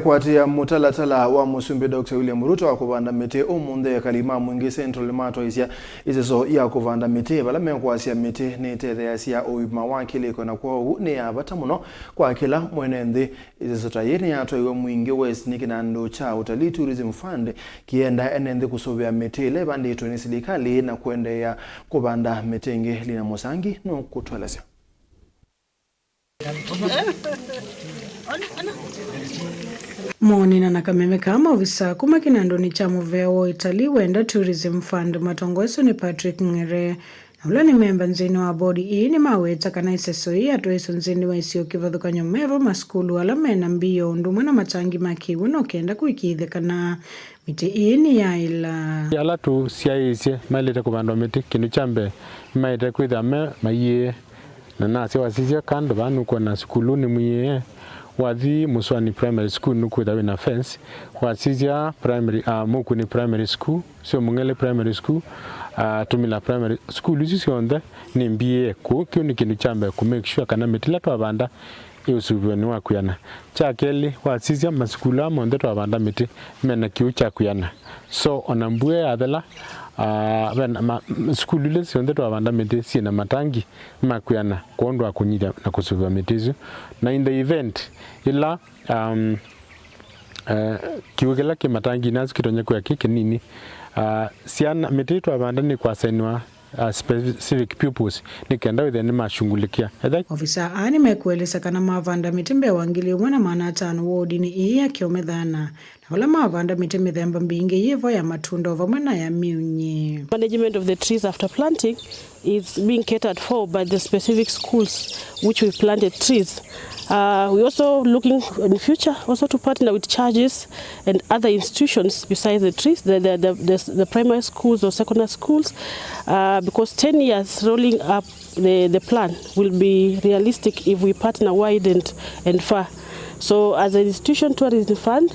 KUATIIA MUTALATALA wa MUSUMBI Dr. William RUTO AKUVANDA MITI UMUNTHI EKALI MWINGI Central NIMATWAIISA ISESO ya AKUVANDA MITI VALA MEKWASYA MITI NITETHEASYA UIMA wa KILIKO na KWOU ni VATA muno kwa kila MWEENENTHI ISESO tayari yatwaiwa MWINGI West nikinando cha utalii tourism fund kienda enenthi kusuvia miti ile banditwe ni serikali na kuendelea kupanda miti ingi lina musangi no kutwelesya. Moni na nakameme kama ofisa kuma kinandoni cha muvea wa Italy wenda tourism fund matongoeso ni Patrick Ngere na ula ni memba nzini wa bodi hii ni maweta kana ISESO hii atuweso nzini wa isio kivathuka nyomevo maskulu ala mena mbio ndumwa na matangi makiwu no kenda kuikithe kana miti hii ni ya ila ala tu siaisye mailete kupandwa miti kinu chambe maite kwithame maiye na nasi wasizia kando vanu kwa na skulu ni mwiye wathi Muswani primary school nuku da wina fence wasizia primary muku ni primary school sio Mungele primary school Tumila primary school usi onda ni mbie ku kyo ni kinu chambe ku make sure kana mitila to abanda yusubiwe ni wakuyana cha keli wasizia maskulu amonde to abanda miti mena kiu cha kuyana so onambue adela skulu ile sionde to abanda miti sina matangi makuyana kuondwa kunyida na kusubia mitizu na in the event ila kiwekela kimatangi nazo kitonye kwa kike nini siana miti to abanda ni kwa sainwa specific purpose nikenda within mashungulikia ofisa ani mekwelesa kana mavanda mitimbe wangili umwana maana atano wodi ni iya kiomedhana na wala mavanda mitimbe themba mbingi yivo ya matunda ovamwe na ya miunye. Management of the trees after planting is being catered for by the specific schools which we planted trees. We also looking in the future also to partner with churches and other institutions besides the trees, the primary schools or secondary schools, because 10 years rolling up the plan will be realistic if we partner wide and far. So as an institution tourism fund,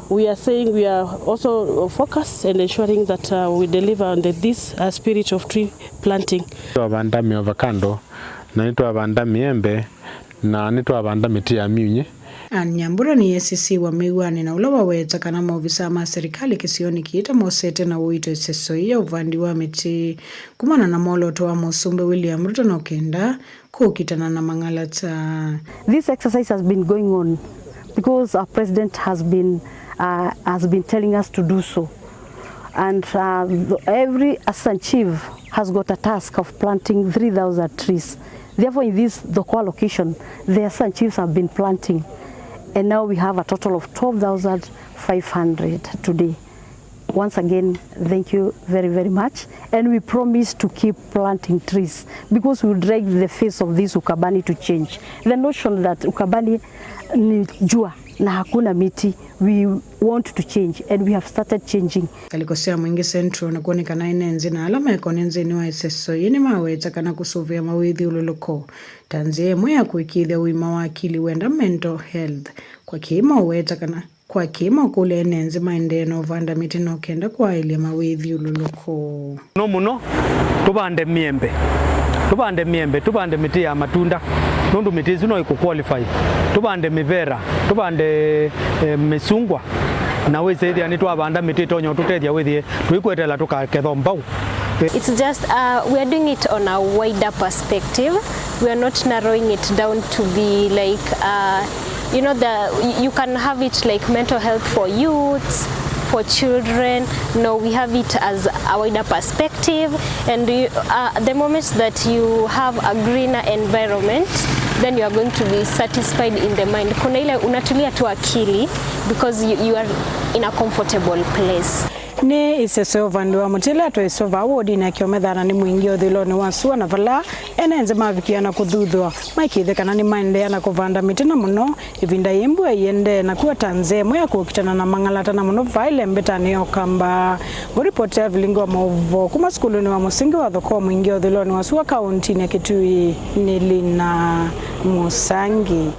we are saying we are also focused and ensuring that we deliver on this spirit of tree planting. Abanda mi avocado, na nito abanda miembe, na nito abanda miti ya miunye. Nyambura ni SCC wa miwani na ula waweta kana maofisa ma serikali kisioni kiita mosete na uito ISESO ya uvandi wa miti kumana na moloto wa MUSUMBI William RUTO na kenda kukitana na mangalata. This exercise has been going on because our president has been telling us to do so, and every assistant chief has got a task of planting 3,000 trees. Therefore, in this KWOU location, the assistant chiefs have been planting, and now we have a total of 12,500 today. Once again, thank you very, very much, and we promise to keep planting trees because we drag the face of this Ukambani to change. The notion that Ukambani ni jua na hakuna miti, we want to change and we have started changing. Kalikosea mwingi Central na kuonekana inenzi na alama ya konenzi ni wa ISESO yini maweta kana kusuvia mawithi ululuko tanzie mwea kuikithia uima wa akili wenda mental health kwa kima uweta kana kwa kima kule enenzi maendeno vanda miti no kenda kwa ili mawithi ululuko no muno tubande miembe tubande miti ya matunda nundu miti zino iku qualify tubande mivera tubande misungwa na wese thia ni twabanda miti tonyo tutethia withie tuikwetela tukaketho mbau. It's just we are doing it on a wider perspective. We are not narrowing it down to be like you know, you can have it like mental health for youths, for children. No, we have it as a wider perspective, and the moment that you have a greener environment, then you are going to be satisfied in the mind. Kuna ile unatulia tu akili because you are in a comfortable place. Ni ISESO vandu wa mutila to isova wodi na kiomedhana ni mwingi othiloni wasua na vala enenze mavikiana kuthudhwa maikithe kana ni maende na kuvanda miti na muno ivinda yimbu yende na kuwa tanzemo ya kukitana na mangalata na muno vaile mbetani okamba report Vilingo Movo kuma skulu ni wa musingi wa thoko mwingi othiloni wasua kaunti ya Kitui ni Lina Musangi.